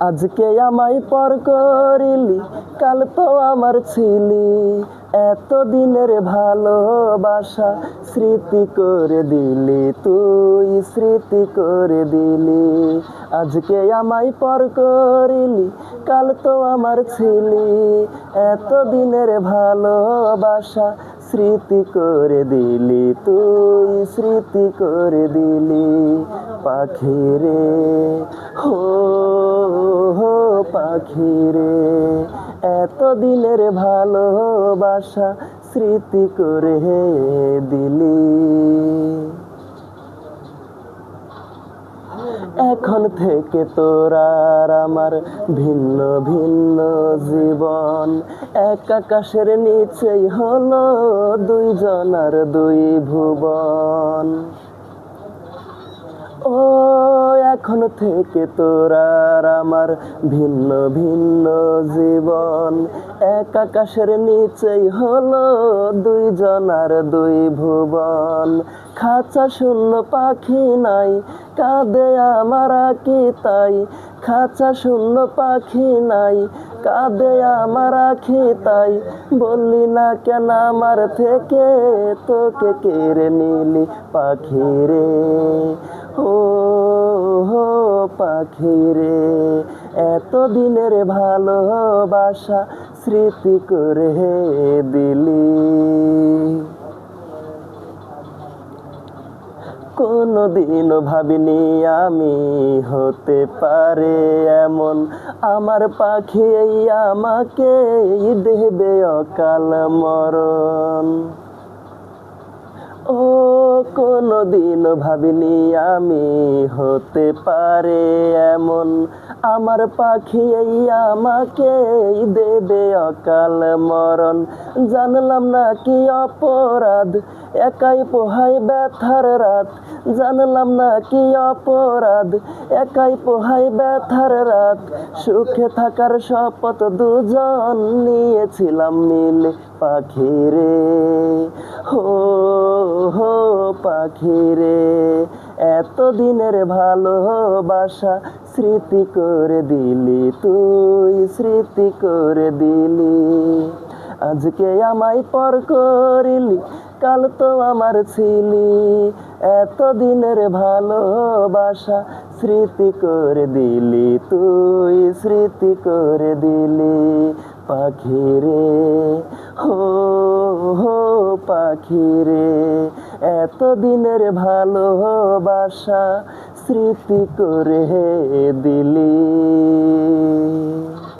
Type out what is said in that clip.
আজকে আমায় পর করিলি, কাল তো আমার ছিলি, এত দিনের ভালোবাসা স্মৃতি করে দিলি, তুই স্মৃতি করে দিলি। আজকে আমায় পর করিলি, কাল তো আমার ছিলি, এত দিনের ভালোবাসা স্মৃতি করে দিলি, তুই স্মৃতি করে দিলি। পাখিরে হো হো পাখিরে, এত দিনের ভালোবাসা স্মৃতি করে দিলি। এখন থেকে তোর আর আমার ভিন্ন ভিন্ন জীবন, এক আকাশের নিচেই হলো দুইজনার দুই ভুবন। ও এখন থেকে তোর আর আমার ভিন্ন ভিন্ন জীবন, এক আকাশের নিচেই হলো দুইজনার দুই ভুবন। খাঁচা শূন্য পাখি নাই, কাঁদে আমার আঁখি তাই, খাঁচা শূন্য পাখি নাই, কাঁদে আমার আঁখি তাই, বললি না কেন আমার থেকে তোকে কেড়ে নিলি। পাখিরে ও হো পাখিরে, এত দিনের ভালোবাসা স্মৃতি করে দিলি। কোনোদিনও ভাবিনি আমি হতে পারে এমন, আমার পাখি আমাকে দেবে অকাল মরণ। ও কোনোদিনও ভাবিনি আমি হতে পারে এমন, আমার পাখি আমাকে দেবে অকাল মরণ। জানলাম না কি অপরাধ, একাই পোহাই ব্যথার রাত, জানলাম না কি অপরাধ, একাই পোহাই ব্যথার রাত। সুখে থাকার শপথ দুজন নিয়েছিলাম মিলে। পাখিরে হো হো পাখিরে, এত দিনের ভালোবাসা স্মৃতি করে দিলি, তুই স্মৃতি করে দিলি। আজকে আমায় পর করিলি, কাল তো আমার ছিলি, এত দিনের ভালোবাসা স্মৃতি করে দিলি, তুই স্মৃতি করে দিলি। পাখিরে হো হো পাখিরে, এত দিনের ভালোবাসা স্মৃতি করে দিলি।